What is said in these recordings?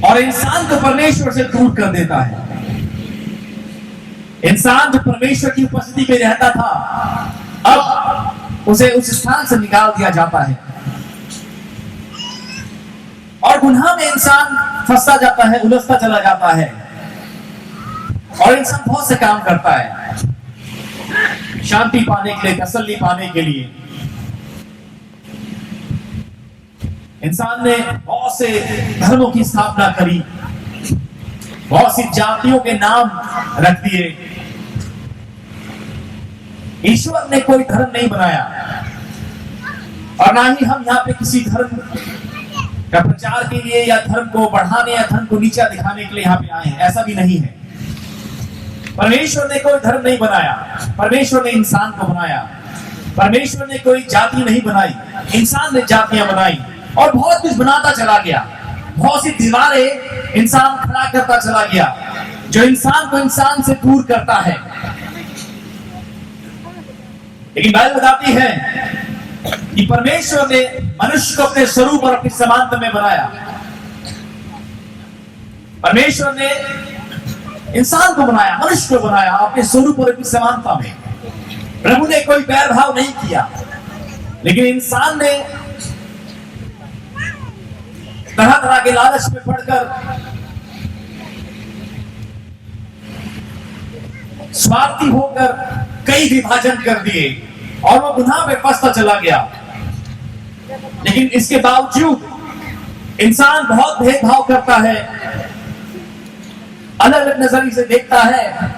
और इंसान को परमेश्वर से दूर कर देता है। इंसान जो परमेश्वर की उपस्थिति में रहता था, अब उसे उस स्थान से निकाल दिया जाता है और गुनाह में इंसान फंसता जाता है, उलझता चला जाता है और इंसान बहुत से काम करता है शांति पाने के लिए, तसल्ली पाने के लिए। इंसान ने बहुत से धर्मों की स्थापना करी, बहुत सी जातियों के नाम रख दिए। ईश्वर ने कोई धर्म नहीं बनाया और ना ही हम यहाँ पे किसी धर्म का प्रचार के लिए या धर्म को बढ़ाने या धर्म को नीचा दिखाने के लिए यहाँ पे आए हैं, ऐसा भी नहीं है। परमेश्वर ने कोई धर्म नहीं बनाया, परमेश्वर ने इंसान को बनाया। परमेश्वर ने कोई जाति नहीं बनाई, इंसान ने जातियां बनाई और बहुत कुछ बनाता चला गया। बहुत सी दीवारें इंसान खड़ा करता चला गया जो इंसान को इंसान से दूर करता है। लेकिन बाइबल बताती है कि परमेश्वर ने मनुष्य को अपने स्वरूप और अपनी समानता में बनाया। परमेश्वर ने इंसान को बनाया, मनुष्य को बनाया अपने स्वरूप और अपनी समानता में। प्रभु ने कोई भेदभाव नहीं किया, लेकिन इंसान ने तरह तरह के लालच में पड़कर, स्वार्थी होकर कई विभाजन कर दिए और वो गुनाह में फंसता चला गया। लेकिन इसके बावजूद इंसान बहुत भेदभाव करता है, अलग अलग नजरिए से देखता है,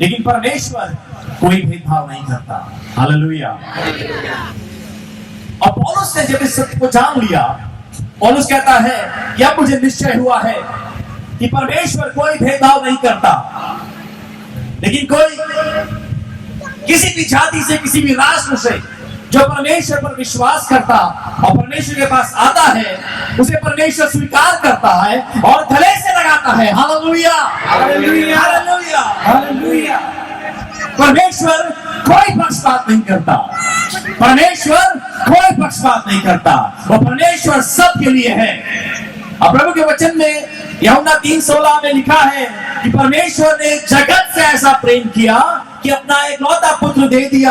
लेकिन परमेश्वर कोई भेदभाव नहीं करता। हालेलुया। और पौलुस ने जब इस सत्य को जान लिया, पौलुस कहता है कि अब मुझे निश्चय हुआ है कि परमेश्वर कोई भेदभाव नहीं करता, लेकिन कोई किसी भी जाति से, किसी भी राष्ट्र से जो परमेश्वर पर विश्वास करता और परमेश्वर के पास आता है, उसे परमेश्वर स्वीकार करता है और गले से लगाता है। Hallelujah, hallelujah, hallelujah, hallelujah. परमेश्वर कोई पक्षपात नहीं करता, परमेश्वर कोई पक्षपात नहीं करता, वो परमेश्वर सबके लिए है। और प्रभु के वचन में यूहन्ना 3:16 में लिखा है कि परमेश्वर ने जगत से ऐसा प्रेम किया कि अपना एकलौता पुत्र दे दिया,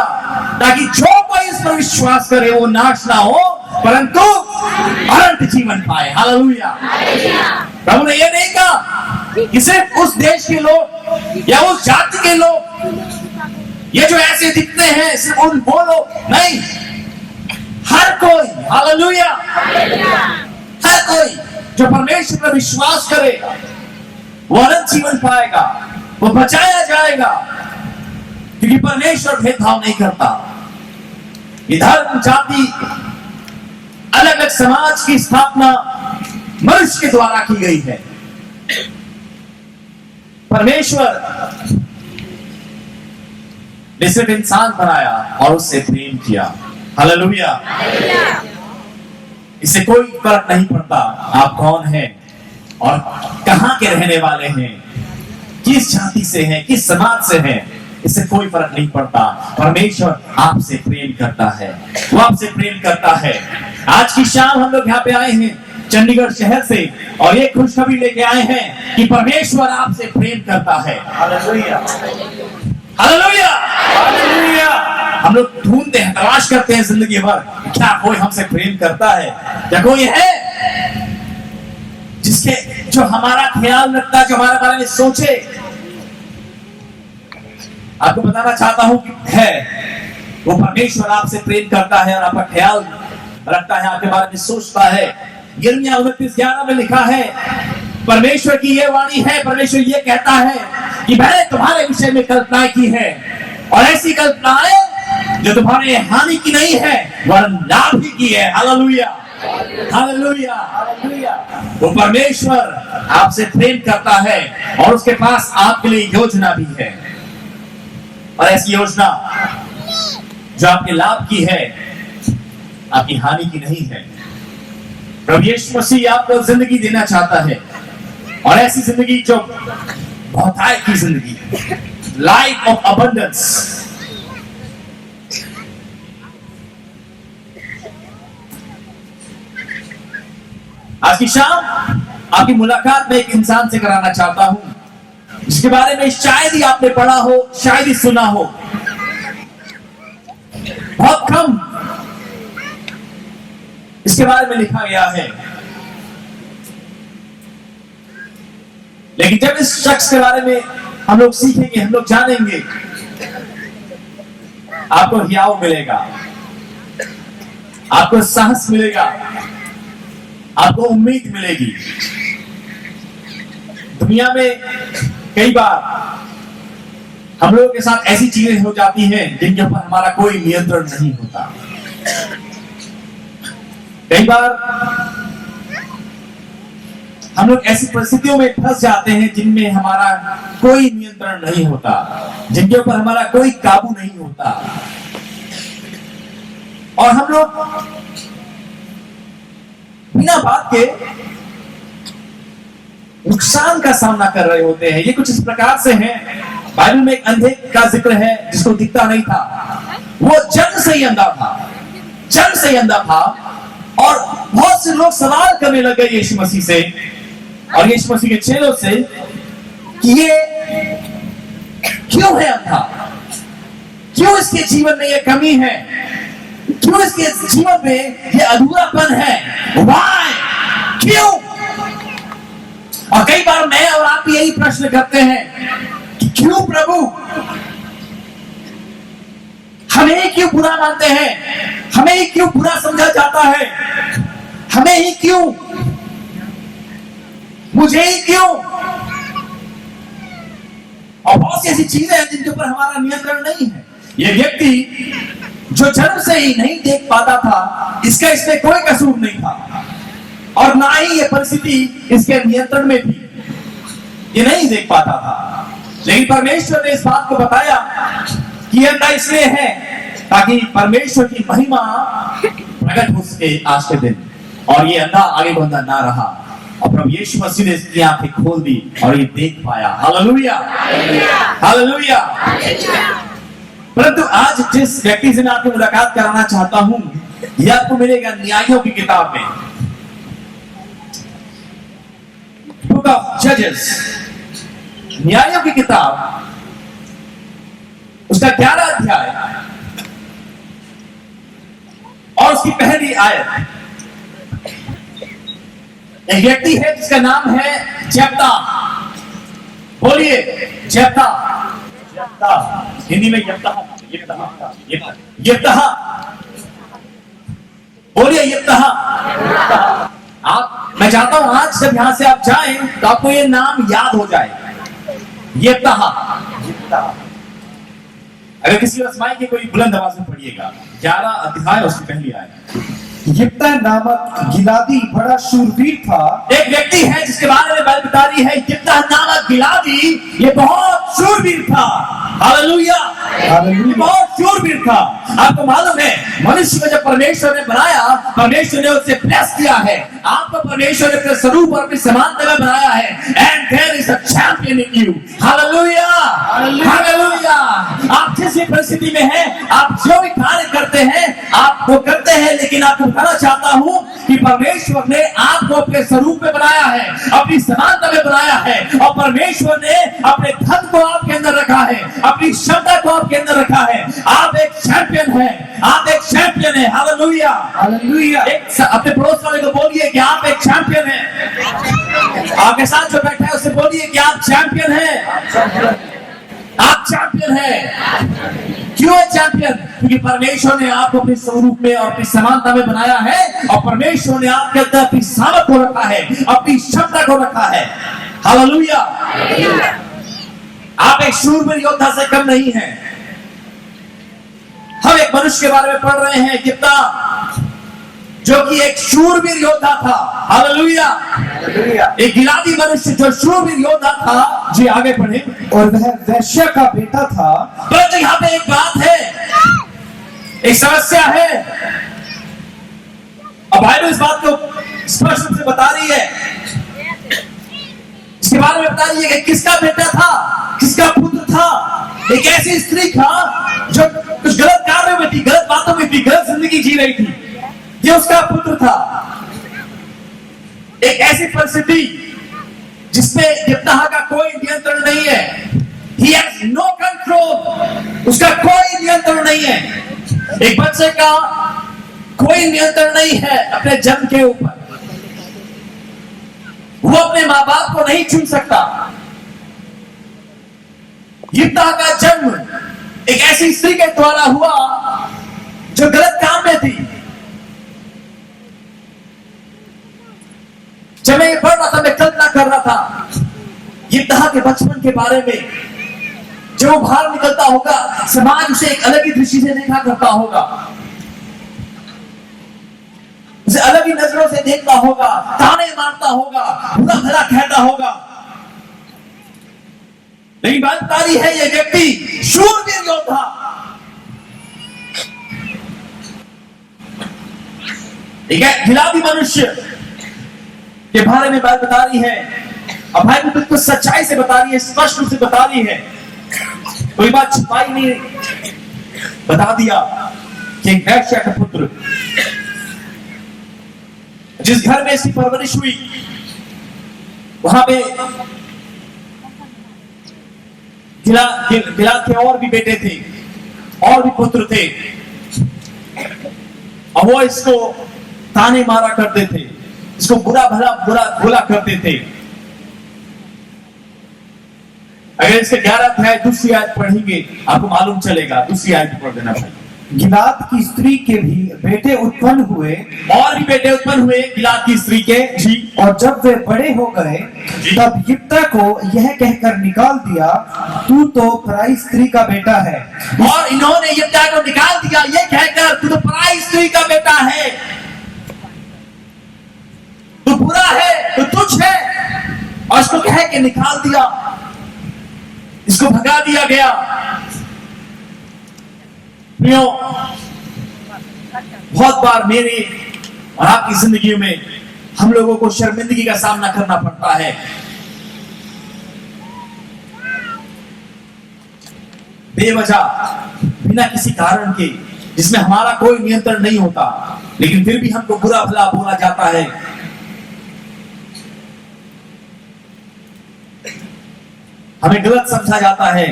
ताकि जो कोई इस पर विश्वास करे वो नाश ना हो परंतु अनंत जीवन पाए। हालेलुया। प्रभु ने ये नहीं कहा कि सिर्फ उस देश के लोग या उस जाति के लोग, ये जो ऐसे दिखते हैं सिर्फ उन वो लोग नहीं, हर कोई, हालेलुया, हर कोई जो परमेश्वर पर विश्वास करेगा वो अनंत जीवन पाएगा, वो बचाया जाएगा, क्योंकि परमेश्वर भेदभाव नहीं करता। धर्म, जाति, अलग अलग समाज की स्थापना मनुष्य के द्वारा की गई है। परमेश्वर ने सिर्फ इंसान बनाया और उससे प्रेम किया। हालेलुया। इससे कोई फर्क नहीं पड़ता आप कौन हैं और कहां के रहने वाले हैं, किस जाति से हैं, किस समाज से हैं, इससे कोई फर्क नहीं पड़ता। परमेश्वर आपसे प्रेम करता है, वो आपसे प्रेम करता है। आज की शाम हम लोग यहाँ पे आए हैं चंडीगढ़ शहर से और ये खुशखबरी लेके आए हैं कि परमेश्वर आपसे प्रेम करता है। Hallelujah, hallelujah, hallelujah. हम लोग ढूंढते हैं, तलाश करते हैं जिंदगी भर, क्या कोई हमसे प्रेम करता है, क्या कोई है जिसके जो हमारा ख्याल रखता है, जो हमारे बारे में सोचे। आपको बताना चाहता हूं कि है, वो परमेश्वर आपसे प्रेम करता है और आपका ख्याल रखता है, आपके बारे में सोचता है। यिर्मयाह 29:11 में लिखा है, परमेश्वर की ये वाणी है, परमेश्वर ये कहता है कि मैंने तुम्हारे विषय में कल्पनाएं की है और ऐसी कल्पनाएं जो तुम्हारे हानि की नहीं है वरन लाभ ही की है। Hallelujah, hallelujah, hallelujah. वो परमेश्वर आपसे प्रेम करता है और उसके पास आपके लिए योजना भी है, और ऐसी योजना जो आपके लाभ की है, आपकी हानि की नहीं है। प्रभु यीशु मसीह आपको जिंदगी देना चाहता है और ऐसी जिंदगी जो बहुतायत की जिंदगी, लाइफ ऑफ अबंडेंस। आज की शाम आपकी मुलाकात में एक इंसान से कराना चाहता हूं जिसके बारे में शायद ही आपने पढ़ा हो, शायद ही सुना हो। बहुत कम इसके बारे में लिखा गया है, लेकिन जब इस शख्स के बारे में हम लोग सीखेंगे, हम लोग जानेंगे, आपको हियाव मिलेगा, आपको साहस मिलेगा, आपको उम्मीद मिलेगी। दुनिया में कई बार हम लोगों के साथ ऐसी चीजें हो जाती हैं जिनके ऊपर हमारा कोई नियंत्रण नहीं होता। कई बार हम लोग ऐसी परिस्थितियों में फंस जाते हैं जिनमें हमारा कोई नियंत्रण नहीं होता, जिनके ऊपर हमारा कोई काबू नहीं होता, और हम लोग बिना बात के नुकसान का सामना कर रहे होते हैं। ये कुछ इस प्रकार से है, बाइबल में एक अंधे का जिक्र है जिसको दिखता नहीं था, वो जन्म से ही अंधा था, जन्म से ही अंधा था। और बहुत से लोग सवाल करने लगे यीशु मसीह से और यीशु मसीह के चेलों से कि ये क्यों है अंधा, क्यों इसके जीवन में ये कमी है, क्यों इसके जीवन में ये अधूरापन है, व्हाई, क्यों। और कई बार मैं और आप यही प्रश्न करते हैं कि क्यों प्रभु, हमें ही क्यों बुरा मानते हैं, हमें ही क्यों बुरा समझा जाता है, हमें ही क्यों, मुझे ही क्यों। और बहुत सी ऐसी चीजें हैं जिनके ऊपर हमारा नियंत्रण नहीं है। ये व्यक्ति जो जन्म से ही नहीं देख पाता था, इसका इसमें कोई कसूर नहीं था, और ना ही ये परिस्थिति इसके नियंत्रण में थी, ये नहीं देख पाता था। लेकिन परमेश्वर ने इस बात को बताया कि अंधा इसलिए है ताकि परमेश्वर की महिमा प्रकट हो सके आज के दिन, और ये अंधा आगे बढ़ता ना रहा, और प्रभु यीशु मसीह ने इसकी आंखें खोल दी और ये देख पाया। Hallelujah, hallelujah. परंतु आज जिस व्यक्ति से मैं आपकी मुलाकात कराना चाहता हूं, यह आपको मिलेगा न्यायों की किताब में, बुक ऑफ जजेस, न्यायों की किताब, उसका 11 अध्याय और उसकी पहली आयत। एक व्यक्ति है जिसका नाम है जेफ्ता। बोलिए जेफ्ता। हिंदी में येफ्ताह, बोलिए येफ्ताह। आप, मैं चाहता हूं आज जब यहां से आप जाएं तो आपको ये नाम याद हो जाए, येफ्ताह। अगर किसी आसमाई की कोई बुलंद आवाज में पढ़िएगा, 11 अध्याय उसकी पहली आयत। यिप्तह नामक गिलादी बड़ा शूरवीर था। एक व्यक्ति है जिसके बारे में बाइबल बता रही है, यिप्तह नामक गिलादी, ये बहुत शूरवीर था। हालेलुया, ये बहुत शूरवीर था। आपको मालूम है, मनुष्य को जब परमेश्वर ने बनाया, परमेश्वर ने उसे ब्लेस किया है। आपको परमेश्वर ने अपने स्वरूप और अपनी समानता में बनाया है, and there is a champion in you. Hallelujah, hallelujah. आप जिस परिस्थिति में हैं, आप जो भी कार्य करते हैं, आप वो करते हैं, लेकिन आपको बताना चाहता हूं कि परमेश्वर ने आपको अपने स्वरूप में बनाया है, अपनी समानता में बनाया है, और परमेश्वर ने अपने धन को आपके अंदर रखा है, अपनी क्षमता को आपके अंदर रखा है। आप एक चैंपियन हैं, आप एक चैंपियन हैं। Hallelujah, hallelujah. एक अपने पड़ोस वाले को बोलिए कि आप एक चैंपियन हैं। आपके साथ जो बैठा है उससे बोलिए कि आप चैंपियन हैं, आप चैंपियन हैं। क्यों है चैंपियन? क्योंकि परमेश्वर ने आपको अपने स्वरूप में और अपनी समानता में बनाया है, और परमेश्वर ने आपके अंदर अपनी सामर्थ को रखा है, अपनी क्षमता को रखा है। हालेलुया। आप एक शूरवीर योद्धा से कम नहीं हैं। हम एक मनुष्य के बारे में पढ़ रहे हैं, यिप्तह, जो कि एक शूरवीर योद्धा था। हालेलुया। एक गिलादी मनुष्य जो शूरवीर योद्धा था। जी आगे पढ़े। और वह वैश्य का बेटा था। परंतु यहाँ पे एक बात है, एक समस्या है, और बाइबल इस बात को स्पष्ट रूप से बता रही है। इसके बारे में बता रही है कि किसका बेटा था, किसका पुत्र था। एक ऐसी स्त्री था जो कुछ गलत कार्यों में थी, गलत बातों में थी, गलत जिंदगी जी रही थी। ये उसका पुत्र था। एक ऐसी परिस्थिति जिसमें यिप्तह का कोई नियंत्रण नहीं है। He has no control, उसका कोई नियंत्रण नहीं है। एक बच्चे का कोई नियंत्रण नहीं है अपने जन्म के ऊपर। वो अपने माँ बाप को नहीं चुन सकता। यिप्तह का जन्म एक ऐसी स्त्री के द्वारा हुआ जो गलत काम में थी। जब मैं ये पढ़ रहा था, मैं कल्पना कर रहा था यिप्तह के बचपन के बारे में। जब वो बाहर निकलता होगा, समाज उसे एक अलग ही दृष्टि से देखा करता होगा, उसे अलग ही नजरों से देखता होगा, ताने मारता होगा, बुरा भला कहता होगा। लेकिन बात तारी है, ये व्यक्ति शूरवीर योद्धा, एक गिलादी मनुष्य के बारे में बात बता रही है। अब भाई बिल्कुल सच्चाई से बता रही है, स्पष्ट रूप से बता रही है, कोई बात छुपाई नहीं। बता दिया कि एक वेश्या का पुत्र जिस घर में इसकी परवरिश हुई, वहां पे गिलाद के और भी बेटे थे, और भी पुत्र थे। अब वो इसको ताने मारा करते थे, इसको बुरा बोला करते थे। अगर इसके 11 अध्याय दूसरी आयत पढ़ेंगे आपको मालूम चलेगा। दूसरी आयत पढ़ देना भाई। गिलाद की स्त्री के भी बेटे उत्पन्न हुए, और भी बेटे उत्पन्न हुए गिलाद की स्त्री के। जी। और जब वे बड़े हो गए तब यिप्तह को यह कहकर निकाल दिया, तू तो पराई स्त्री का बेटा है। और इन्होंने यिप्तह को निकाल दिया ये कहकर, तू तो पराई स्त्री का बेटा है, तू बुरा है, तू तुच्छ है। और इसको कह के निकाल दिया, इसको भगा दिया गया। बहुत बार मेरे और आपकी जिंदगी में हम लोगों को शर्मिंदगी का सामना करना पड़ता है। बेवजह, बिना किसी कारण के, जिसमें हमारा कोई नियंत्रण नहीं होता, लेकिन फिर भी हमको बुरा भला बोला जाता है। हमें गलत समझा जाता है,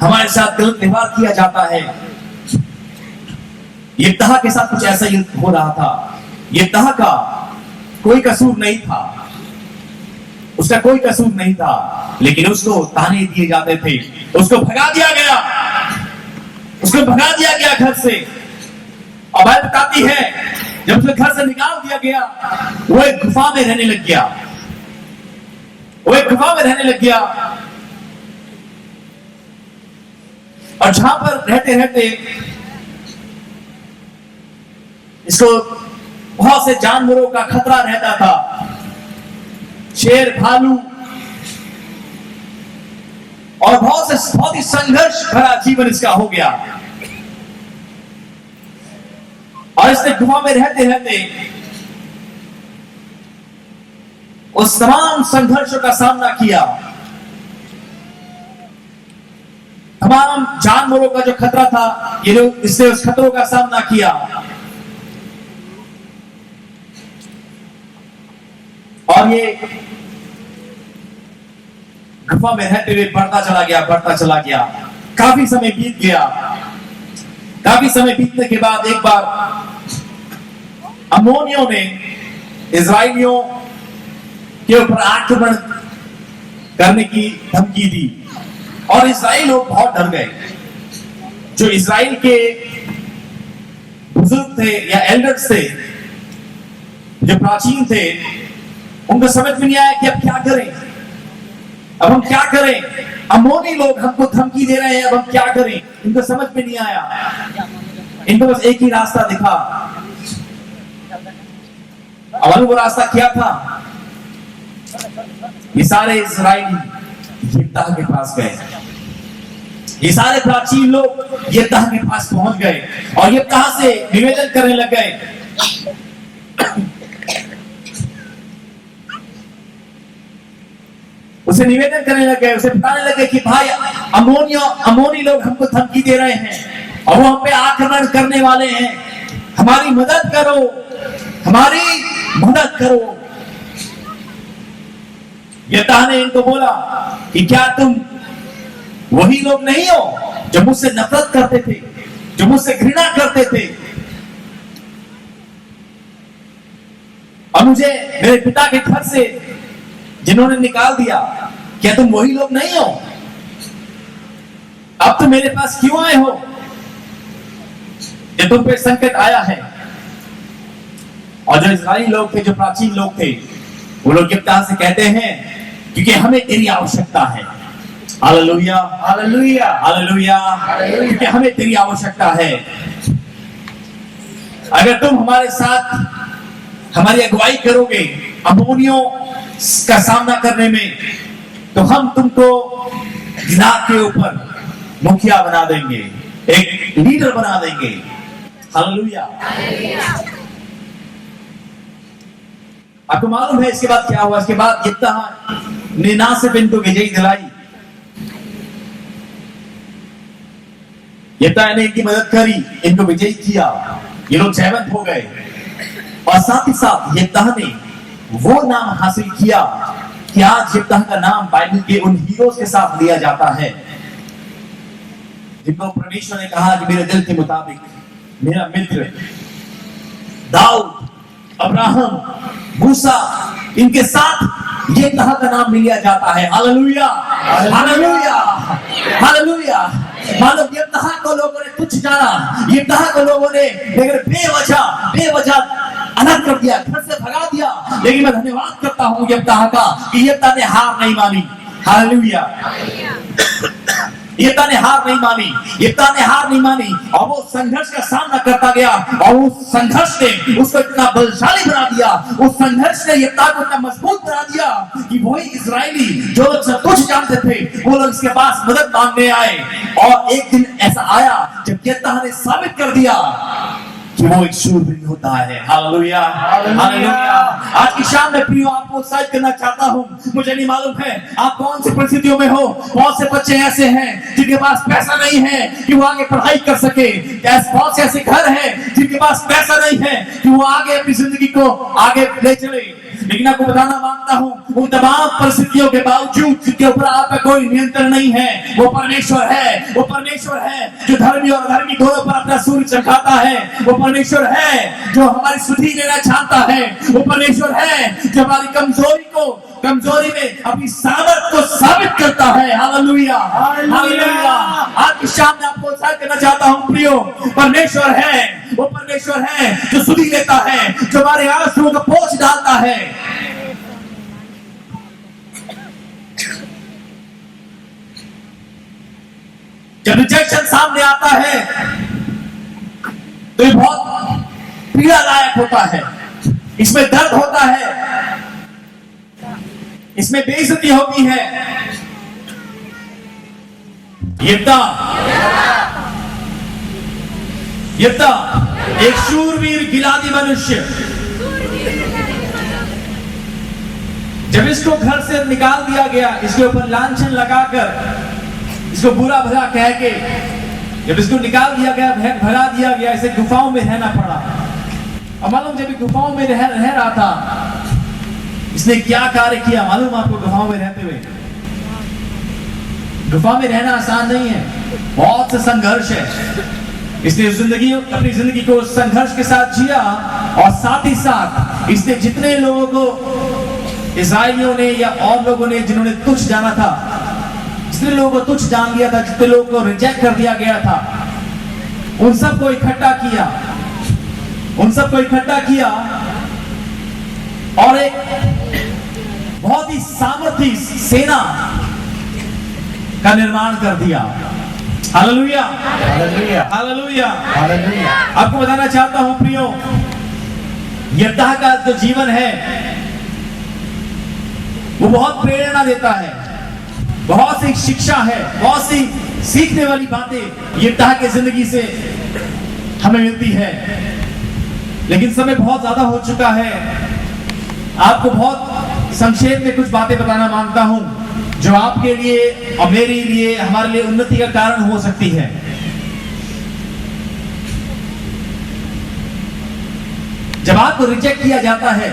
हमारे साथ गलत व्यवहार किया जाता है। यिप्तह के साथ कुछ ऐसा ही हो रहा था। यिप्तह का कोई कसूर नहीं था, उसका कोई कसूर नहीं था, लेकिन उसको ताने दिए जाते थे, उसको भगा दिया गया, उसको भगा दिया गया घर से। और बात बताती है जब उसे घर से निकाल दिया गया, वो एक गुफा में रहने लग गया, वो एक गुफा में रहने लग गया। और जहां पर रहते रहते इसको बहुत से जानवरों का खतरा रहता था, शेर, भालू, और बहुत ही संघर्ष भरा जीवन इसका हो गया। और इसने गुफा में रहते रहते उस तमाम संघर्षों का सामना किया, तमाम जानवरों का जो खतरा था, इसने उस खतरों का सामना किया। और ये गुफा में रहते हुए बढ़ता चला गया। काफी समय बीत गया। काफी समय बीतने के बाद एक बार अम्मोनियों ने इजराइलियों के ऊपर आक्रमण करने की धमकी दी, और इजराइल लोग बहुत डर गए। जो इजराइल के बुजुर्ग थे या एल्डर्स थे, जो प्राचीन थे, उनको समझ में नहीं आया कि अब क्या करें, अब हम क्या करें। अम्मोनी लोग हमको धमकी दे रहे हैं, अब हम क्या करें। इनको समझ में नहीं आया। इनको बस एक ही रास्ता दिखा, और वो रास्ता क्या था? ये सारे इजराइली यिप्तह के पास गए, ये सारे प्राचीन लोग यिप्तह के पास पहुंच गए, और यिप्तह से निवेदन करने लग गए। उसे निवेदन करने लगे, उसे बताने लगे कि भाई अम्मोनी लोग हमको धमकी दे रहे हैं, और वो हम पे आक्रमण करने वाले हैं, हमारी मदद करो, हमारी मदद करो। यिप्तह ने इनको बोला कि क्या तुम वही लोग नहीं हो जो मुझसे नफरत करते थे, जो मुझसे घृणा करते थे और मुझे मेरे पिता के घर से जिन्होंने निकाल दिया? क्या तुम वही लोग नहीं हो? अब तुम मेरे पास क्यों आए हो? जब तुम पे संकट आया है। और जो इस्राएली लोग थे, जो प्राचीन लोग थे, वो लोग यिप्तह से कहते हैं क्योंकि हमें तेरी आवश्यकता है। हालेलुया, हालेलुया, हालेलुया, क्योंकि हमें तेरी आवश्यकता है। अगर तुम हमारे साथ हमारी अगुवाई करोगे अम्मोनियों का सामना करने में, तो हम तुमको गिलाद के ऊपर मुखिया बना देंगे, एक लीडर बना देंगे। हालेलुया। आपको मालूम है इसके बाद क्या हुआ? इसके बाद यिप्तह ने ना सिर्फ इनको विजयी दिलाई, यिप्तह ने इनकी मदद करी, इनको विजयी किया, ये लोग जयवंत हो गए। और साथ ही साथ यिप्तह ने वो नाम हासिल किया कि आज यिप्तह का नाम बाइबल के उन हीरोज के साथ लिया जाता है जिनको परमेश्वर ने कहा कि मेरे दिल के मुताबिक, मेरा मित्र दाऊद, अब्राहम, मूसा, इनके साथ यिप्तह का नाम लिया जाता है। Hallelujah, hallelujah, hallelujah. मानो यिप्तह को लोगों ने तुच्छ जाना, यिप्तह को लोगों ने बेवजह अलग कर दिया, घर से भगा दिया। लेकिन मैं धन्यवाद करता हूं यिप्तह का कि यिप्तह ने हार नहीं मानी। हालेलुया। यिप्तह ने हार नहीं मानी, यिप्तह ने हार नहीं मानी और वो संघर्ष का सामना करता गया और उस संघर्ष ने उसको इतना बलशाली बना दिया, उस संघर्ष ने यिप्तह को इतना मजबूत बना दिया कि वही इजरायली जो लोग सब कुछ जानते थे, वो लोग इसके पास मदद मांगने आए। और एक दिन ऐसा आया जब यिप्तह ने साबित कर दिया कि वो एक शूरवीर होता है। Hallelujah, hallelujah. आज की शाम में प्रियो आपको उत्साहित करना चाहता हूं। मुझे नहीं मालूम है आप कौन सी परिस्थितियों में हो। बहुत से बच्चे ऐसे हैं जिनके पास पैसा नहीं है कि वो आगे पढ़ाई कर सके। बहुत से ऐसे घर हैं जिनके पास पैसा नहीं है कि वो आगे अपनी जिंदगी को आगे ले चले। लेकिन आपको बताना मांगता हूं, उन तमाम परिस्थितियों के बावजूद जिनके ऊपर आपका कोई नियंत्रण नहीं है, वो परमेश्वर है। वो परमेश्वर है जो धर्मी और अधर्मी दोनों पर अपना सूर्य चमकाता है। वो परमेश्वर है जो हमारी सुधि लेना चाहता है। वो परमेश्वर है जो हमारी कमजोरी में अपनी सामर्थ को साबित करता है। Hallelujah, hallelujah. आज की शाम में आपको उत्साहित करना चाहता हूं प्रियो, परमेश्वर है, वो परमेश्वर है जो सुधि लेता है, जो हमारे आंसुओं को पोंछ डालता है। जब रिजेक्शन सामने आता है तो ये बहुत पीड़ादायक होता है, इसमें दर्द होता है, इसमें बेइज्जती होती है। यिप्तह एक शूरवीर गिलादी मनुष्य, जब इसको घर से निकाल दिया गया, इसके ऊपर लांछन लगाकर, इसको बुरा भला कह के जब इसको निकाल दिया गया, भगा दिया गया, इसे गुफाओं में रहना पड़ा। और मालूम जब गुफाओं में रह रहा था, इसने क्या कार्य किया मालूम आपको? गुफाओं में रहते हुए, गुफा में रहना आसान नहीं है, बहुत से संघर्ष है। इसने अपनी जिंदगी को संघर्ष के साथ जिया और साथ ही साथ इसने जितने लोगों को, इस्राएलियों ने या और लोगों ने जिन्होंने तुच्छ जाना था, जितने लोगों को तुच्छ जान लिया था, जितने लोगों को रिजेक्ट कर दिया गया था, उन सबको इकट्ठा किया, उन सबको इकट्ठा किया और एक बहुत ही सामर्थी सेना का निर्माण कर दिया। Hallelujah, hallelujah, hallelujah, hallelujah. आपको बताना चाहता हूं प्रियो, यिप्तह का जो जीवन है वो बहुत प्रेरणा देता है, बहुत सी शिक्षा है, बहुत सी सीखने वाली बातें यिप्तह की जिंदगी से हमें मिलती है। लेकिन समय बहुत ज्यादा हो चुका है, आपको बहुत संक्षेप में कुछ बातें बताना मांगता हूं जो आपके लिए और मेरे लिए, हमारे लिए उन्नति का कारण हो सकती है। जब आपको रिजेक्ट किया जाता है,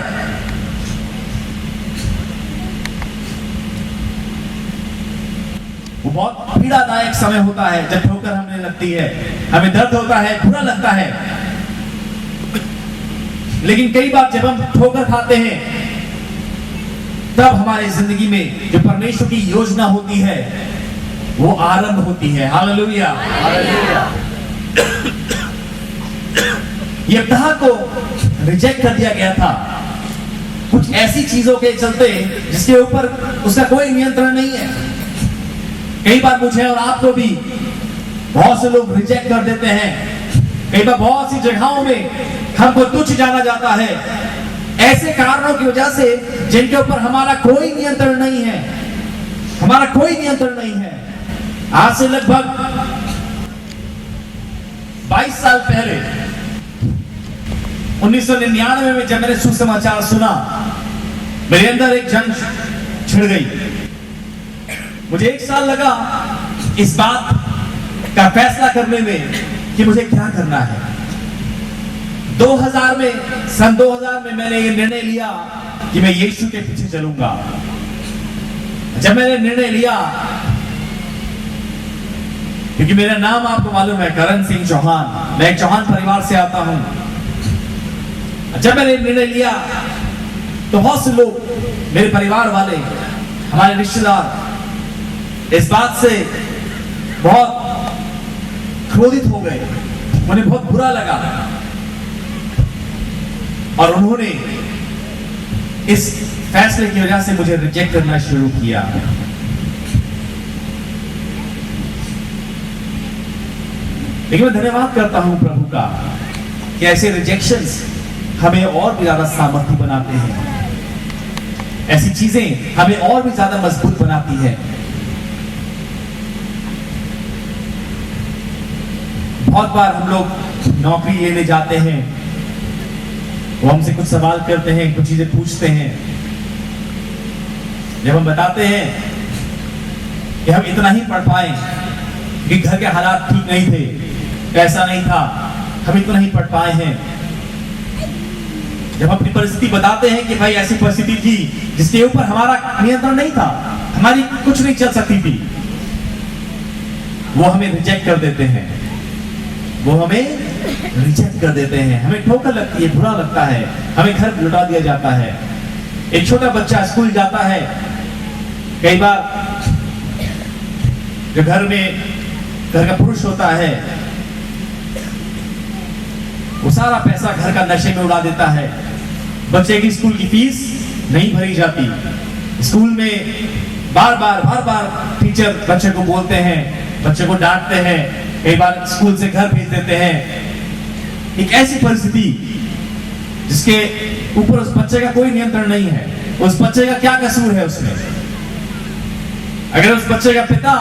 वो बहुत पीड़ादायक समय होता है जब ठोकर हमें लगती है, हमें दर्द होता है, बुरा लगता है। लेकिन कई बार जब हम ठोकर खाते हैं तब हमारी जिंदगी में जो परमेश्वर की योजना होती है वो आरंभ होती है। Hallelujah, hallelujah. यिप्तह को रिजेक्ट कर दिया गया था कुछ ऐसी चीजों के चलते जिसके ऊपर उसका कोई नियंत्रण नहीं है। कई बार मुझे और आपको भी बहुत से लोग रिजेक्ट कर देते हैं। कई बार बहुत सी जगहों में हमको तुच्छ जाना जाता है ऐसे कारणों की वजह से जिनके ऊपर हमारा कोई नियंत्रण नहीं है, हमारा कोई नियंत्रण नहीं है। आज से लगभग 22 साल पहले 1999 में जब मैंने सुसमाचार सुना, मेरे अंदर एक जंग छिड़ गई। मुझे 1 साल लगा इस बात का फैसला करने में कि मुझे क्या करना है। 2000 में, सन 2000 में मैंने ये निर्णय लिया कि मैं यीशु के पीछे चलूंगा। जब मैंने निर्णय लिया, क्योंकि मेरा नाम आपको मालूम है करण सिंह चौहान, मैं एक चौहान परिवार से आता हूं। जब मैंने निर्णय लिया तो बहुत से लोग, मेरे परिवार वाले, हमारे रिश्तेदार इस बात से बहुत क्रोधित हो गए, उन्हें बहुत बुरा लगा और उन्होंने इस फैसले की वजह से मुझे रिजेक्ट करना शुरू किया। लेकिन मैं धन्यवाद करता हूं प्रभु का कि ऐसे रिजेक्शंस हमें और भी ज्यादा सामर्थ्य बनाते हैं, ऐसी चीजें हमें और भी ज्यादा मजबूत बनाती है। बहुत बार हम लोग नौकरी लेने जाते हैं, वो हमसे कुछ सवाल करते हैं, कुछ चीजें पूछते हैं। जब हम बताते हैं कि हम इतना ही पढ़ पाए कि घर के हालात ठीक नहीं थे, पैसा नहीं था, हम इतना ही पढ़ पाए हैं। जब अपनी परिस्थिति बताते हैं कि भाई ऐसी परिस्थिति थी जिसके ऊपर हमारा नियंत्रण नहीं था, हमारी कुछ नहीं चल सकती थी, वो हमें रिजेक्ट कर देते हैं, वो हमें रिजेक्ट कर देते हैं। हमें ठोकर लगती है, बुरा लगता है, हमें घर लौटा दिया जाता है। एक छोटा बच्चा स्कूल जाता है, कई बार जो घर का पुरुष होता है वो सारा पैसा घर का नशे में उड़ा देता है। बच्चे की स्कूल की फीस नहीं भरी जाती, स्कूल में बार बार टीचर बच्चे को बोलते हैं, बच्चे को डांटते हैं, कई बार स्कूल से घर भेज देते हैं। एक ऐसी परिस्थिति जिसके ऊपर उस बच्चे का कोई नियंत्रण नहीं है। उस बच्चे का क्या कसूर है उसमें? अगर उस बच्चे का पिता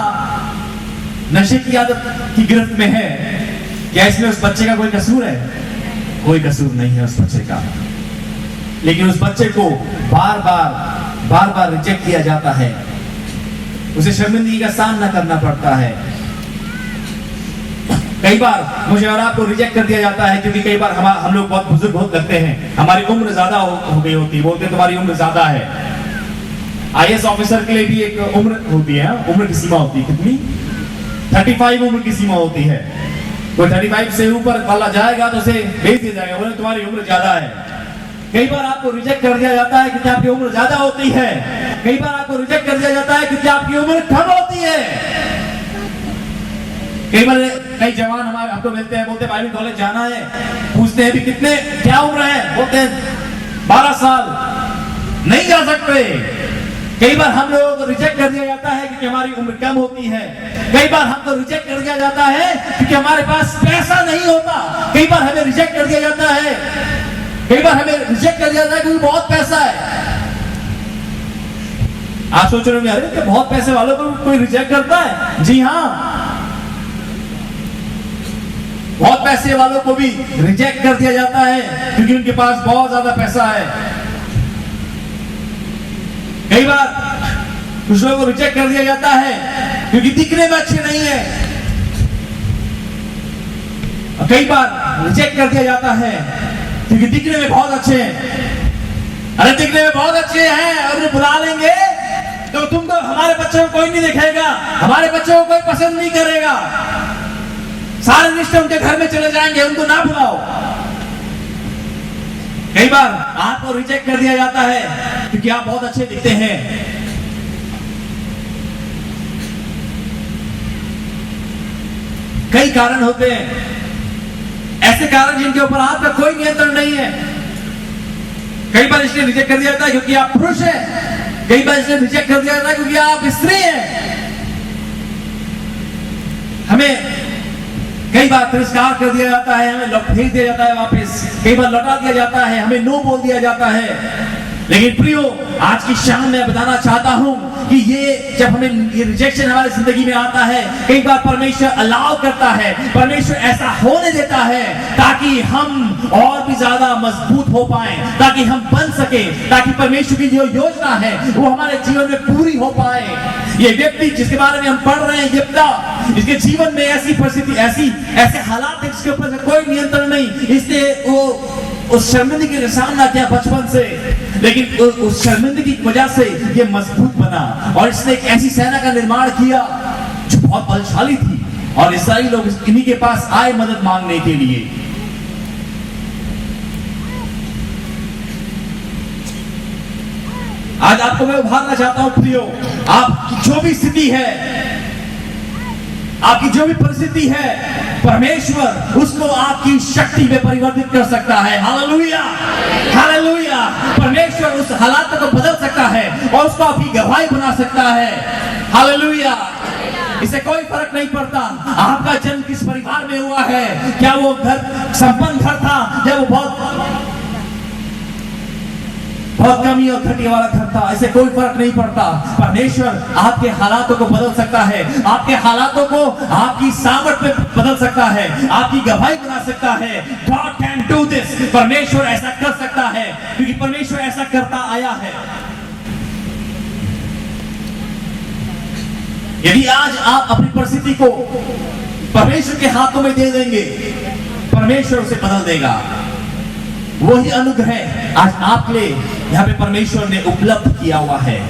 नशे की आदत की गिरफ्त में है, क्या इसमें उस बच्चे का कोई कसूर है? कोई कसूर नहीं है उस बच्चे का। लेकिन उस बच्चे को बार बार रिजेक्ट किया जाता है, उसे शर्मिंदगी का सामना करना पड़ता है। कई बार मुझे और आपको रिजेक्ट कर दिया जाता है क्योंकि कई बार हम लोग बहुत बुजुर्ग बहुत लगते हैं, हमारी उम्र ज्यादा हो गई होती है, बोलते हैं तुम्हारी उम्र ज्यादा है। आईएएस ऑफिसर के लिए भी एक उम्र होती है, उम्र की सीमा होती है, कितनी? 35 उम्र की सीमा होती है। कोई 35 से ऊपर वाला जाएगा तो उसे भेज दिया जाएगा, बोले तुम्हारी उम्र ज्यादा है। कई बार आपको रिजेक्ट कर दिया जाता है क्योंकि आपकी उम्र ज्यादा होती है, कई बार आपको रिजेक्ट कर दिया जाता है क्योंकि आपकी उम्र कम होती है। कई बार कई जवान हमारे आपको मिलते हैं, बोलते हैं बाइबिल कॉलेज जाना है, पूछते हैं भी कितने क्या उम्र है, बोलते हैं 12 साल, नहीं जा सकते। कई बार हम लोगों को रिजेक्ट कर दिया जाता है क्योंकि हमारी उम्र कम होती है। कई बार हमको रिजेक्ट कर दिया जाता है क्योंकि हमारे पास पैसा नहीं होता। कई बार हमें रिजेक्ट कर दिया जाता है, कई बार हमें रिजेक्ट कर दिया जाता है क्योंकि बहुत पैसा है। आप सोच रहे होंगे अरे तो बहुत पैसे वालों को कोई रिजेक्ट करता है? जी हाँ, बहुत पैसे वालों को भी रिजेक्ट कर दिया जाता है क्योंकि उनके पास बहुत ज्यादा पैसा है। कई बार कुछ लोगों को रिजेक्ट कर दिया जाता है क्योंकि दिखने में अच्छे नहीं है। और कई बार रिजेक्ट कर दिया जाता है क्योंकि दिखने में बहुत अच्छे हैं। अरे दिखने में बहुत अच्छे हैं और बुला लेंगे तो तुमको हमारे बच्चों को कोई नहीं देखेगा, हमारे बच्चों को कोई पसंद नहीं करेगा, सारे रिश्ते उनके घर में चले जाएंगे, उनको ना बुलाओ। कई बार आपको रिजेक्ट कर दिया जाता है क्योंकि आप बहुत अच्छे दिखते हैं। कई कारण होते हैं, ऐसे कारण जिनके ऊपर आपका कोई नियंत्रण नहीं है। कई बार इसलिए रिजेक्ट कर दिया जाता है क्योंकि आप पुरुष हैं, कई बार इसलिए रिजेक्ट कर दिया जाता है क्योंकि आप स्त्री हैं। हमें कई बार तिरस्कार कर दिया जाता है, हमें भेज दिया जाता है वापस, कई बार लौटा दिया जाता है, हमें नो बोल दिया जाता है। लेकिन प्रियो, आज की शाम में बताना चाहता हूं कि ये जब हमें ये रिजेक्शन हमारी जिंदगी में आता है, कई बार परमेश्वर अलाउ करता है, परमेश्वर ऐसा होने देता है ताकि हम और भी ज्यादा मजबूत हो पाए, ताकि हम बन सके, ताकि परमेश्वर की जो योजना है वो हमारे जीवन में पूरी हो पाए। ये व्यक्ति जिसके बारे में हम पढ़ रहे हैं, यिप्तह, इसके जीवन में ऐसी परिस्थिति, ऐसे हालात है जिसके ऊपर कोई नियंत्रण नहीं, इसलिए वो उस शर्मिंदगी का सामना किया बचपन से, लेकिन उस शर्मिंदगी की वजह से ये मजबूत बना और इसने एक ऐसी सेना का निर्माण किया जो बहुत बलशाली थी और इस्राएली लोग इन्हीं के पास आए मदद मांगने के लिए। आज आपको मैं उभारना चाहता हूं प्रियो, आपकी जो भी स्थिति है, आपकी जो भी परिस्थिति है, परमेश्वर उसको आपकी शक्ति में परिवर्तित कर सकता है। Hallelujah, hallelujah. परमेश्वर उस हालात को बदल सकता है और उसको आपकी गवाही बना सकता है। हालेलुया। इससे कोई फर्क नहीं पड़ता आपका जन्म किस परिवार में हुआ है, क्या वो घर संपन्न घर था या वो बहुत कमी और घटी वाला घर था, ऐसे कोई फर्क नहीं पड़ता। परमेश्वर आपके हालातों को बदल सकता है, आपके हालातों को आपकी सामर्थ में बदल सकता है, आपकी गवाही बना सकता है। God can do this। परमेश्वर ऐसा कर सकता है क्योंकि परमेश्वर ऐसा करता आया है। यदि आज आप अपनी परिस्थिति को परमेश्वर के हाथों में दे देंगे, परमेश्वर उसे बदल देगा। वही अनुग्रह आज आपके लिए यहाँ पे परमेश्वर ने उपलब्ध किया हुआ है,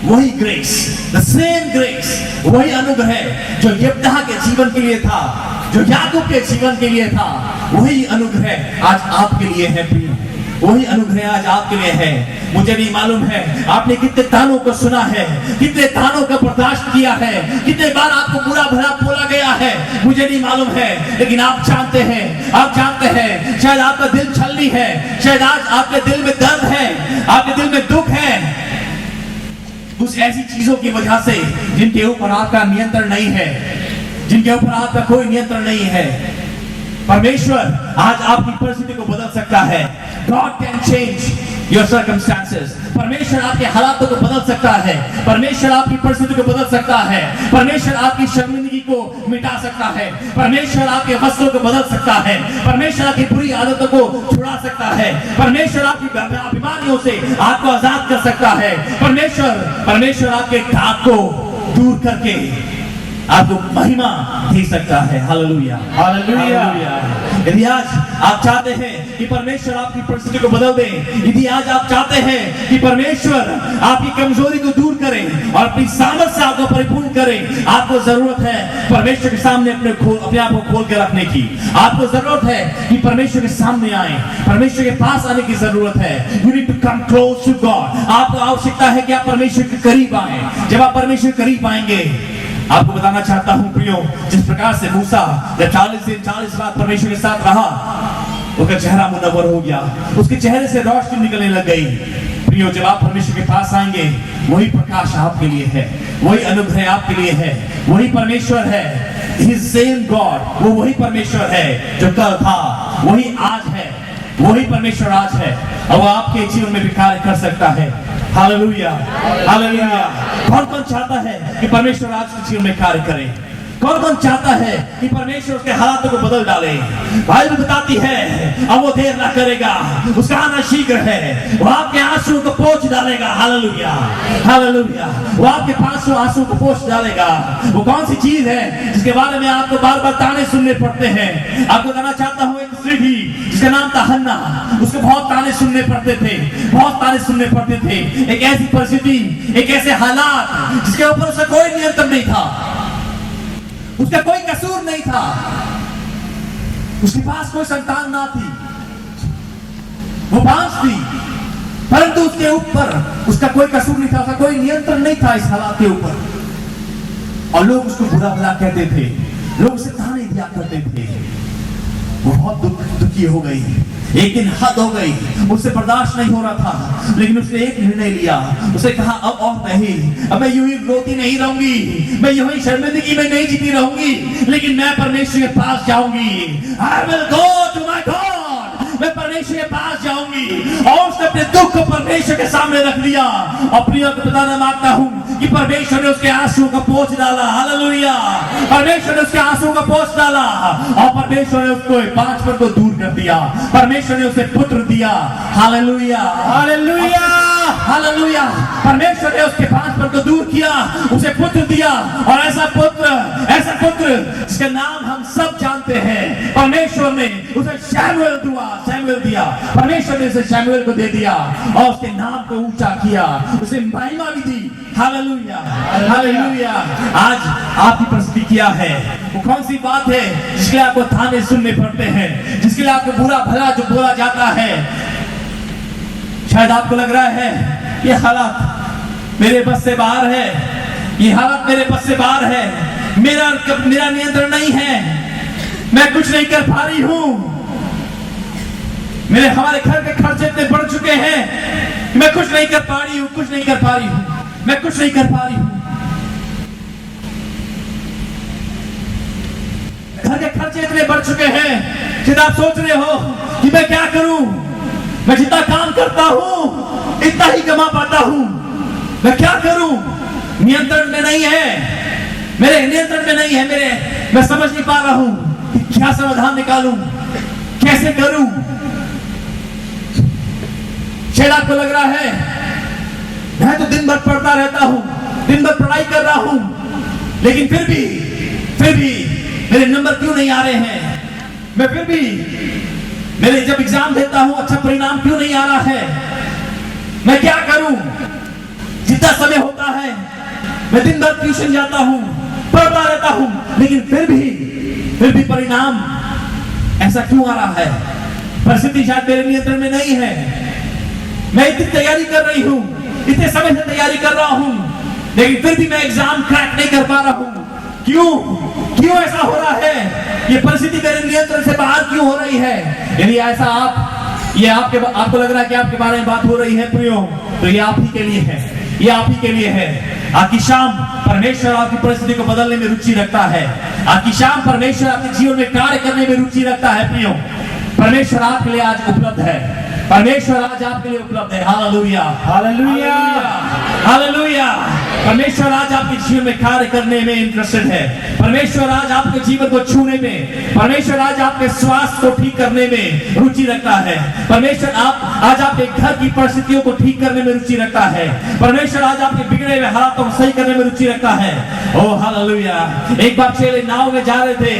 वही ग्रेस, द सेम ग्रेस, वही अनुग्रह जो यिप्तह के जीवन के लिए था, जो याकूब के जीवन के लिए था, वही अनुग्रह आज आपके लिए है प्रिय, वही अनुग्रह आज आपके लिए है। मुझे नहीं मालूम है आपने कितने तानों को सुना है, कितने तानों का बर्दाश्त किया है, कितने बार आपको बुरा भला बोला गया है, मुझे नहीं मालूम है, लेकिन आप जानते हैं, आप जानते हैं, शायद आपका दिल छलनी है, शायद आज आपके दिल में दर्द है, आपके दिल में दुख है, कुछ ऐसी चीजों की वजह से जिनके ऊपर आपका नियंत्रण नहीं है, जिनके ऊपर आपका कोई नियंत्रण नहीं है। परमेश्वर आज आपकी परिस्थिति को बदल सकता है। God can change your circumstances। परमेश्वर आपके हालातों को बदल सकता है, परमेश्वर आपकी परिस्थिति को बदल सकता है, परमेश्वर आपकी शर्मिंदगी को मिटा सकता है, परमेश्वर आपके वस्त्रों को बदल सकता है, परमेश्वर आपकी बुरी आदतों को छुड़ा सकता है, परमेश्वर आपकी बीमारियों से आपको आजाद कर सकता है, परमेश्वर आपके दाग को दूर करके आपको महिमा दे सकता है। Hallelujah, hallelujah. यदि आज आप चाहते हैं कि परमेश्वर आपकी परिस्थिति को बदल दे, यदि आज आप चाहते हैं कि परमेश्वर आपकी कमजोरी को दूर करे और अपनी सामर्थ से आपको परिपूर्ण करे, आपको जरूरत है परमेश्वर के सामने अपने आप को खोल के रखने की। आपको जरूरत है कि परमेश्वर के सामने आए, परमेश्वर के पास आने की जरूरत है। You need to come close to God। आपको आवश्यकता है कि आप परमेश्वर के करीब आए। जब आप परमेश्वर के करीब आएंगे, आपको बताना चाहता हूं प्रियो, जिस प्रकार से मूसा जब 40 दिन 40 रात परमेश्वर के साथ रहा, उसका चेहरा मुनव्वर हो गया, उसके चेहरे से रोशनी निकलने लग गई। प्रियो, जब आप परमेश्वर के पास आएंगे, वही प्रकाश आपके लिए है, वही अनुग्रह आपके लिए है, वही परमेश्वर है। His same God, वो वही परमेश्वर है जो कल था, वही आज है, वही परमेश्वर आज है और वो आपके जीवन में भी कार्य कर सकता है। Hallelujah, hallelujah. कौन कौन चाहता है कि परमेश्वर आज के जीवन में कार्य करे? कौन कौन चाहता है कि परमेश्वर उसके हालातों को बदल डाले? बाइबल बताती है अब वो देर ना करेगा, उसका आना शीघ्र है, वो आपके आंसू को पोंछ डालेगा। Hallelujah, hallelujah. वो आपके आंसू को पोंछ डालेगा। वो कौन सी चीज है जिसके बारे में आपको बार बार ताने सुनने पड़ते हैं? आपको बताना चाहता हूँ, एक स्त्री थी जिसका नाम था हन्ना, उसको बहुत ताने सुनने पड़ते थे, बहुत ताने सुनने पड़ते थे। एक ऐसी परिस्थिति, एक ऐसे हालात जिसके ऊपर उसका कोई नियंत्रण नहीं था, उसका कोई कसूर नहीं था, उसके पास कोई संतान ना थी, वो बांझ थी, परंतु उसके ऊपर उसका कोई कसूर नहीं था, उसका कोई नियंत्रण नहीं था इस हालात के ऊपर। और लोग उसको बुरा भला कहते थे, लोग उसे ताने दिया करते थे। वो बहुत दुखी हो गई। एक दिन हद हो गई, उससे बर्दाश्त नहीं हो रहा था, लेकिन उसने एक निर्णय लिया। उसने कहा अब और नहीं, अब मैं यूं ही रोती नहीं रहूंगी, मैं यूं ही शर्मिंदगी में नहीं जीती रहूंगी, लेकिन मैं परमेश्वर के पास जाऊंगी। I will go to my God, मैं परमेश्वर के पास जाऊंगी। और उसने अपने दुख को परमेश्वर के सामने रख दिया। और प्रिय को बताना मांगता हूं कि परमेश्वर ने उसके आंसुओं का पोंछ डाला। हालेलुया, परमेश्वर ने उसके आंसुओं का पोंछ डाला और परमेश्वर ने उसको बांझपन को दूर कर दिया। परमेश्वर ने उसे पुत्र दिया। Hallelujah, hallelujah, hallelujah. परमेश्वर ने उसके बांझपन को दूर किया, उसे पुत्र दिया। और ऐसा पुत्र जिसका नाम हम सब जानते हैं, परमेश्वर ने उसे शमूएल दिया। परमेश्वर ने उसे शमूएल को दे दिया और उसके नाम को ऊंचा किया, उसे महिमा भी दी। Hallelujah, hallelujah. आज आपकी परिस्थिति क्या है? वो कौन सी बात है जिसके लिए आपको ताने सुनने पड़ते हैं, जिसके लिए आपको बुरा भला जो बोला जाता है? शायद आपको लग रहा है ये हालात मेरे बस से बाहर है, ये हालात मेरे बस से बाहर है, मेरा नियंत्रण नहीं है, मैं कुछ नहीं कर पा रही हूं, हमारे घर के खर्चे इतने बढ़ चुके हैं, मैं कुछ नहीं कर पा रही हूं, मैं कुछ नहीं कर पा रही हूं। घर के खर्चे इतने बढ़ चुके हैं कि आप सोच रहे हो कि मैं क्या करूं, मैं जितना काम करता हूं इतना ही कमा पाता हूं, मैं क्या करूं? नियंत्रण में नहीं है, मेरे नियंत्रण में नहीं है, मैं समझ नहीं पा रहा हूं कि क्या समाधान निकालूं, कैसे करूं। शायद आपको लग रहा है मैं तो दिन भर पढ़ता रहता हूं, दिन भर पढ़ाई कर रहा हूं, लेकिन फिर भी मेरे नंबर क्यों नहीं आ रहे हैं? मैं फिर भी मेरे जब एग्जाम देता हूं अच्छा परिणाम क्यों नहीं आ रहा है? मैं क्या करूं? जितना समय होता है मैं दिन भर ट्यूशन जाता हूं, पढ़ता रहता हूं, लेकिन फिर भी परिणाम ऐसा क्यों आ रहा है? परिस्थिति शायद मेरे नियंत्रण में नहीं है। मैं इतनी तैयारी कर रही हूं, इतने समय से तैयारी कर रहा हूं, लेकिन फिर भी मैं एग्जाम क्रैक नहीं कर पा रहा हूं। क्यों ऐसा हो रहा है? ये परिस्थिति मेरे नियंत्रण से बाहर क्यों हो रही है? यदि ऐसा आपको लग रहा है कि आपके बारे में बात हो रही है प्रियो, तो ये आप ही के लिए है, ये आप ही के लिए है। आज की शाम परमेश्वर आपकी परिस्थिति को बदलने में रुचि रखता है। आज की शाम परमेश्वर आपके जीवन में कार्य करने में रुचि रखता है प्रियो। परमेश्वर आपके लिए आज उपलब्ध है, परमेश्वर आज आपके लिए उपलब्ध है। Hallelujah, hallelujah, hallelujah. परमेश्वर आज आपके जीवन में कार्य करने में इंटरेस्टेड है। परमेश्वर आज आपके जीवन को छूने में, परमेश्वर आज आपके स्वास्थ्य को ठीक करने में रुचि रखता है। परमेश्वर आज आपके घर की परिस्थितियों को ठीक करने में रुचि रखता है। परमेश्वर आज आपके बिगड़े हुए हालातों को सही करने में रुचि रखता है। ओ हालेलुया। एक बार चेले नाव में जा रहे थे,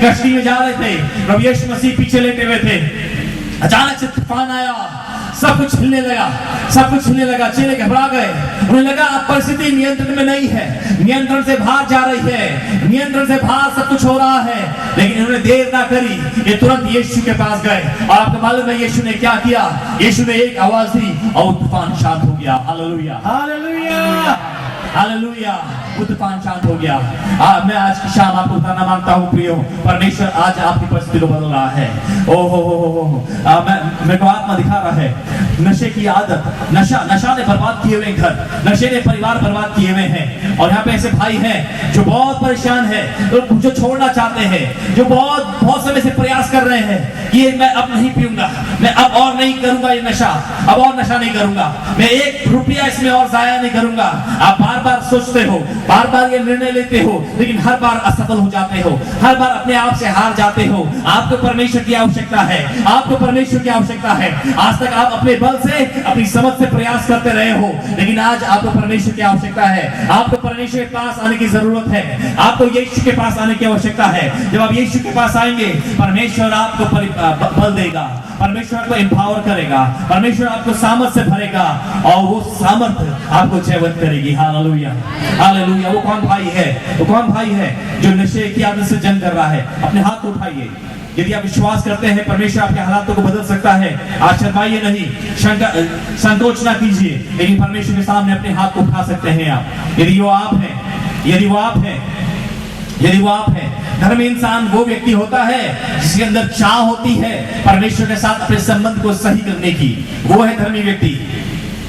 कश्ती में जा रहे थे, प्रभु यीशु मसीह पीछे लेटे हुए थे। अचानक से तूफान आया, सब कुछ हिलने लगा, चेले घबरा गए। उन्हें लगा अब परिस्थिति नियंत्रण में नहीं है, नियंत्रण से बाहर जा रही है, नियंत्रण से बाहर सब कुछ हो रहा है। लेकिन उन्होंने देर ना करी, ये तुरंत यीशु के पास गए। और आपको मालूम है यीशु ने क्या किया? यीशु ने एक आवाज दी और तूफान शांत हो गया। Hallelujah, hallelujah, hallelujah. वो तूफान शांत हो गया। मैं आज की शाम आपको बताना मांगता हूँ प्रियो, परमेश्वर आज आपकी परिस्थिति को बदल रहा है। मेरे को आत्मा दिखा रहा है, नशे की आदत, नशा ने बर्बाद किए हुए घर, नशे ने परिवार बर्बाद किए हुए हैं। और यहाँ पे ऐसे भाई हैं जो बहुत परेशान है, जो छोड़ना चाहते हैं, जो बहुत समय से प्रयास कर रहे हैं कि मैं अब नहीं पीऊंगा, मैं अब और नहीं करूंगा ये नशा, अब और नशा नहीं करूंगा, मैं 1 रुपया इसमें और जाया नहीं करूंगा। आप बार बार सोचते हो, बार बार ये निर्णय लेते हो, लेकिन हर बार असफल हो जाते हो, हर बार अपने आप से हार जाते हो। आपको परमेश्वर की आवश्यकता है, आपको परमेश्वर की आवश्यकता है। आज तक आप अपने बल से, अपनी समझ से प्रयास करते रहे हो, लेकिन आज आपको परमेश्वर की आवश्यकता है। आपको परमेश्वर के पास आने की जरूरत है, आपको यीशु के पास आने की आवश्यकता है। जब आप यीशु के पास आएंगे, परमेश्वर आपको बल देगा, परमेश्वर आपको एम्पावर करेगा, परमेश्वर आपको सामर्थ से भरेगा और वो सामर्थ आपको जयवंत करेगी। Hallelujah, hallelujah. वो कौन भाई है, वो कौन भाई है जो नशे की आदत से जंग कर रहा है? अपने हाथ को उठाइए। यदि आप विश्वास करते हैं परमेश्वर आपके हालातों को बदल सकता है, आज शर्माइए नहीं, संकोच ना कीजिए, लेकिन परमेश्वर के सामने अपने हाथ को उठा सकते हैं आप। यदि वो आप हैं, यदि वो आप हैं, यदि वो आप हैं। धर्मी इंसान वो व्यक्ति होता है जिसके अंदर चाह होती है परमेश्वर के साथ अपने संबंध को सही करने की। वो है धर्मी व्यक्ति।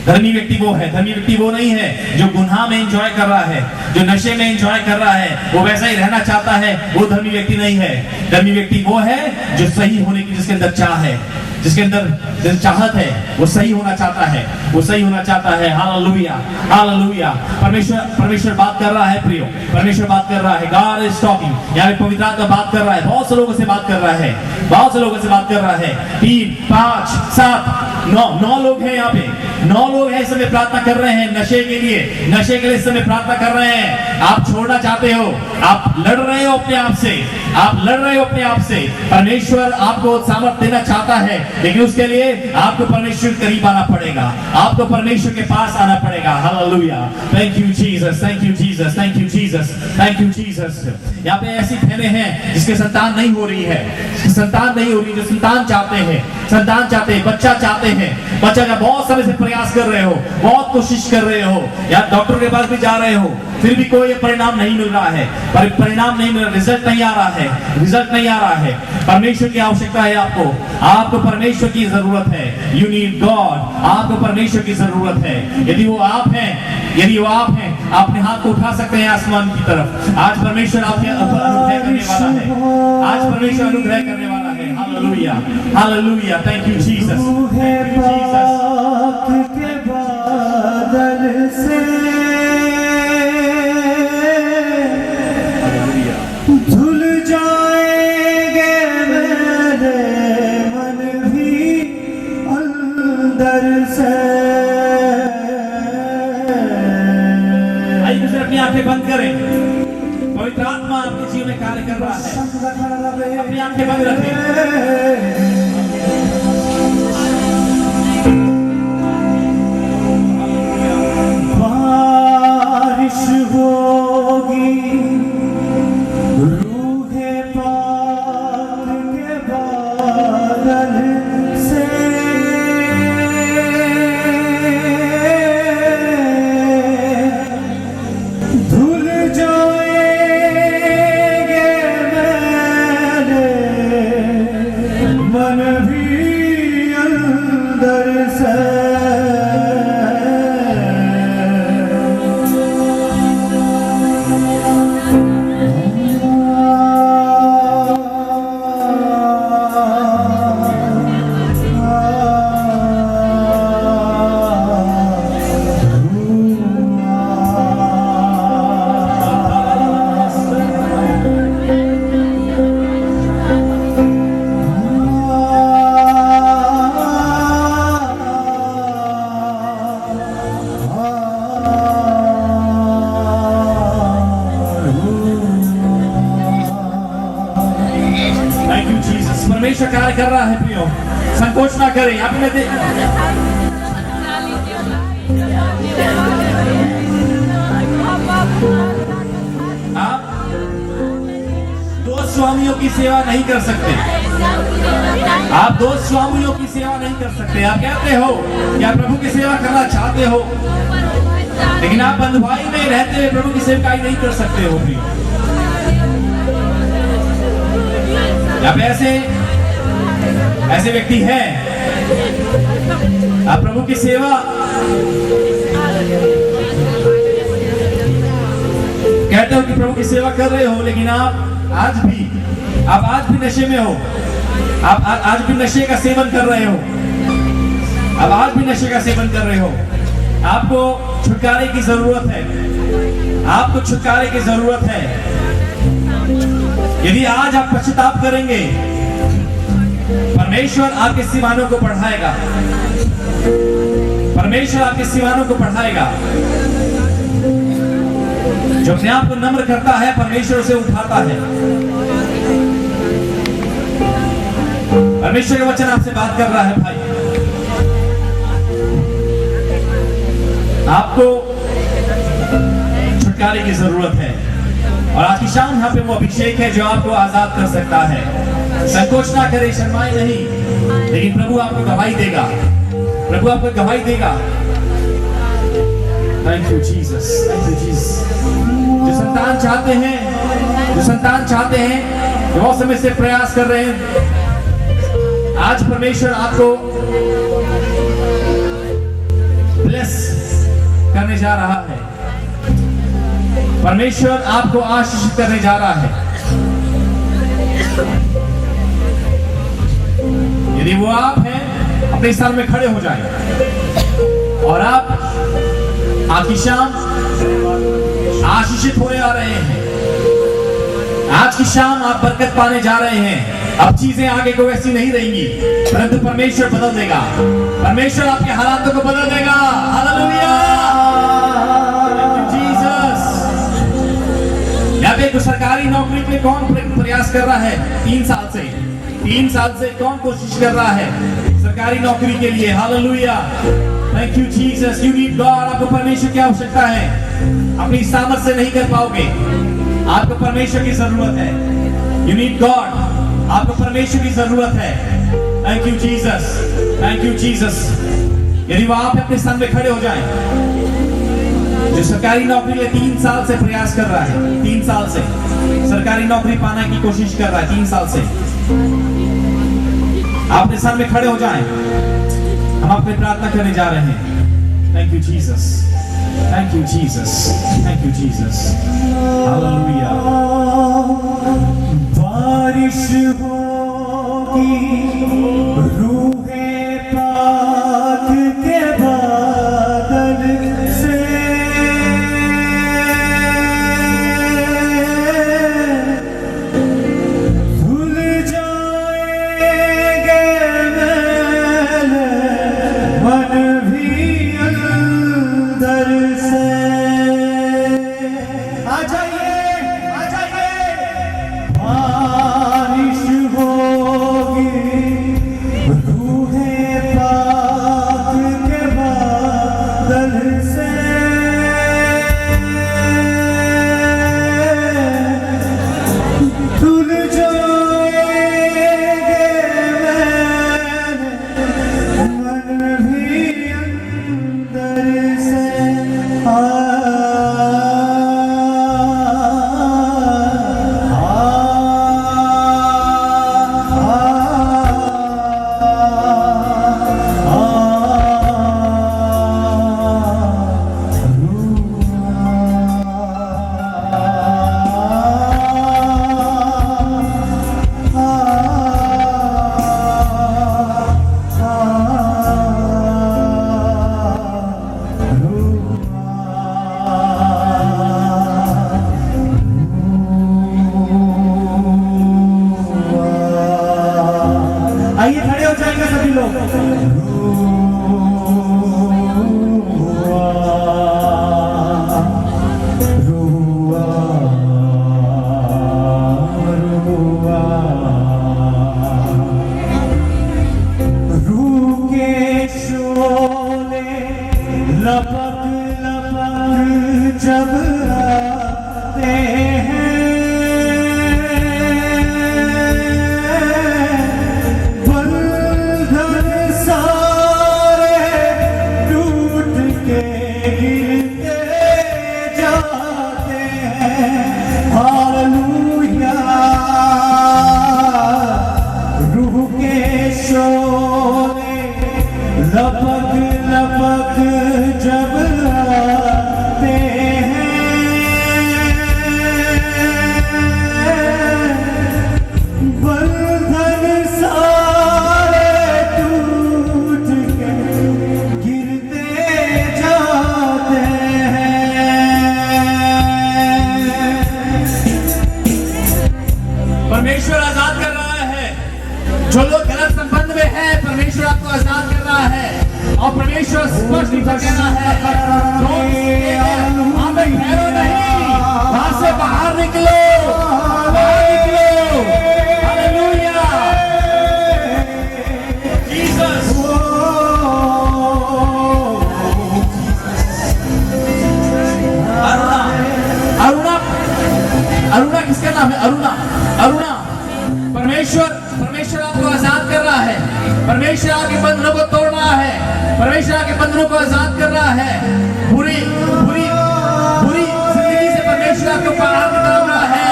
धर्मी व्यक्ति वो है, धर्मी व्यक्ति वो नहीं है जो गुनाह में एंजॉय कर रहा है, जो नशे में एंजॉय कर रहा है, वो वैसा ही रहना चाहता है। वो धर्मी व्यक्ति नहीं है। धर्मी व्यक्ति वो है जो सही होने की, जिसके अंदर चाह है, जिसके अंदर चाहत है, वो सही होना चाहता है, वो सही होना चाहता है। Hallelujah, hallelujah. परमेश्वर बात कर रहा है प्रियो, परमेश्वर बात कर रहा है। God is talking. यहाँ पे पवित्र आत्मा बात कर रहा है, बहुत से लोगों से बात कर रहा है, बहुत से लोगों से बात कर रहा है। 3, 5, 7, 9 लोग हैं यहाँ पे, 9 लोग हैं इस समय प्रार्थना कर रहे हैं नशे के लिए, नशे के लिए इस समय प्रार्थना कर रहे हैं। आप छोड़ना चाहते हो, आप लड़ रहे हो अपने आप से, आप लड़ रहे हो अपने आप से। परमेश्वर आपको सामर्थ देना चाहता है, लेकिन उसके लिए आपको परमेश्वर के करीब आना पड़ेगा, आपको परमेश्वर के पास आना पड़ेगा। Hallelujah. Thank you Jesus, thank you Jesus, thank you Jesus, thank you Jesus. यहाँ पे ऐसी बहनें हैं जिसके संतान नहीं हो रही है, संतान नहीं हो रही, जो संतान चाहते हैं, संतान चाहते हैं, बच्चा चाहते हैं, बच्चा का बहुत समय से प्रयास कर रहे हो, बहुत कोशिश कर रहे हो, या डॉक्टर के पास भी जा रहे हो, फिर भी कोई परिणाम नहीं मिल रहा है, परिणाम नहीं मिल रहा, रिजल्ट नहीं आ रहा है, रिजल्ट नहीं आ रहा है। परमेश्वर की आवश्यकता है आपको, आपको परमेश्वर की जरूरत है। यू नीड गॉड, आपको परमेश्वर की जरूरत है। यदि वो आप हैं, यदि वो आप हैं, अपने हाथ को उठा सकते हैं आसमान की तरफ। आज परमेश्वर आपके अनुग्रह करने वाला है, आज परमेश्वर अनुग्रह करने वाला है। Hallelujah, hallelujah. Thank you Jesus, thank you Jesus. के बादल से धुल जाएंगे मेरे मन भी अंदर से। आइए अपनी आंखें बंद करें, पवित्र आत्मा आपके जीवन में कार्य कर रहा है। अपनी आंखें बंद रखें। बारिश होगी रूहे पाक के बादल से, धुल जाएंगे मेरे मन भी अंदर से। परमेश्वर कार्य कर रहा है प्रियो, संकोच ना करें। आप में आप 2 स्वामियों की सेवा नहीं कर सकते, आप 2 स्वामियों की सेवा नहीं कर सकते। आप कहते हो कि आप प्रभु की सेवा करना चाहते हो, लेकिन आप बंधुआई में रहते हुए प्रभु की सेवकाई नहीं कर सकते हो प्रियो। आप ऐसे व्यक्ति हैं, आप प्रभु की सेवा कहते हो कि प्रभु की सेवा कर रहे हो, लेकिन आप आज भी नशे में हो, आप आज भी नशे का सेवन कर रहे हो, आप आज भी नशे का सेवन कर रहे हो, आपको छुटकारे की जरूरत है, आपको छुटकारे की जरूरत है। यदि आज आप पश्चाताप करेंगे, परमेश्वर आपके सीमानों को बढ़ाएगा, परमेश्वर आपके सीमानों को बढ़ाएगा। जो अपने आप को नम्र करता है, परमेश्वर उसे उठाता है। परमेश्वर का वचन आपसे बात कर रहा है भाई, आपको छुटकारे की जरूरत है। और आज की शाम यहाँ पे वो अभिषेक है जो आपको आजाद कर सकता है। संकोच ना करे, शर्माए नहीं, लेकिन प्रभु आपको गवाही देगा, प्रभु आपको गवाही देगा। Thank you Jesus, thank you Jesus. जो संतान चाहते हैं, जो संतान चाहते हैं, जो बहुत समय से प्रयास कर रहे हैं, आज परमेश्वर आपको ब्लेस करने जा रहा है, परमेश्वर आपको आशीषित करने जा रहा है। यदि वो आप हैं, अपने स्थान में खड़े हो जाएं और आप आज की शाम आशीषित होने आ रहे हैं। आज की शाम आप बरकत पाने जा रहे हैं। अब चीजें आगे को वैसी नहीं रहेंगी, परंतु परमेश्वर बदल देगा, परमेश्वर आपके हालातों को बदल देगा। हालेलुया, यहाँ पे सरकारी नौकरी के लिए कौन प्रयास कर रहा है? 3 साल से, 3 साल से कौन कोशिश कर रहा है सरकारी नौकरी के लिए? Hallelujah, thank you Jesus. You need God, आपको परमेश्वर की आवश्यकता है, अपनी सामर्थ से नहीं कर पाओगे, आपको परमेश्वर की जरूरत है। यू नीड गॉड, आपको परमेश्वर की जरूरत है। Thank you Jesus, thank you Jesus. यदि वो आप अपने स्थान में खड़े हो जाएं, जो सरकारी नौकरी के लिए 3 साल से प्रयास कर रहा है, 3 साल से सरकारी नौकरी पाने की कोशिश कर रहा है, 3 साल से, आप अपने स्थान में खड़े हो जाएं। हम आपको प्रार्थना करने जा रहे हैं। Thank you Jesus, thank you Jesus, thank you Jesus. Hallelujah. बारिश होगी रूहे पाक के बादल से, धुल जाएंगे मेरे मन भी अंदर से। आ जाइए, आ जाइए। बारिश होगी रूहे पाक के बादल से, धुल जाएंगे मेरे मन भी अंदर से। आइए खड़े हो जाएंगे सभी लोग। रूह के शोले लपक लपक जब आते हैं, लपक लपक जब आते हैं, बंधन सारे टूट के और परमेश्वर स्पष्ट कहना है वहां पे ठहरो नहीं, वहां से बाहर निकलो, बाहर निकलो। Hallelujah Jesus. अरुणा, अरुणा किसका नाम है? अरुणा, अरुणा। परमेश्वर आपको आजाद कर रहा है, परमेश्वर आपके बंधनों को तोड़ रहा है, परमेश्वर आपके बंधनों को आजाद कर रहा है। बुरी बुरी बुरी जिंदगी से परमेश्वर आपको बाहर निकाल रहा है।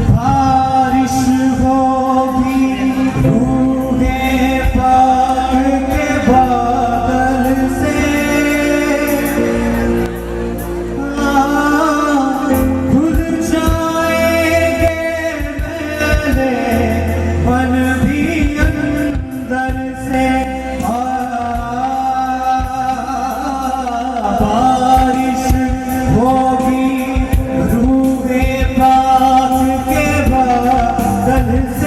बारिश होगी भूखे पाक के बादल से, खुद जाएंगे मेरे मन भी अंदर से। बारिश होगी रूहे पाक के बादल से,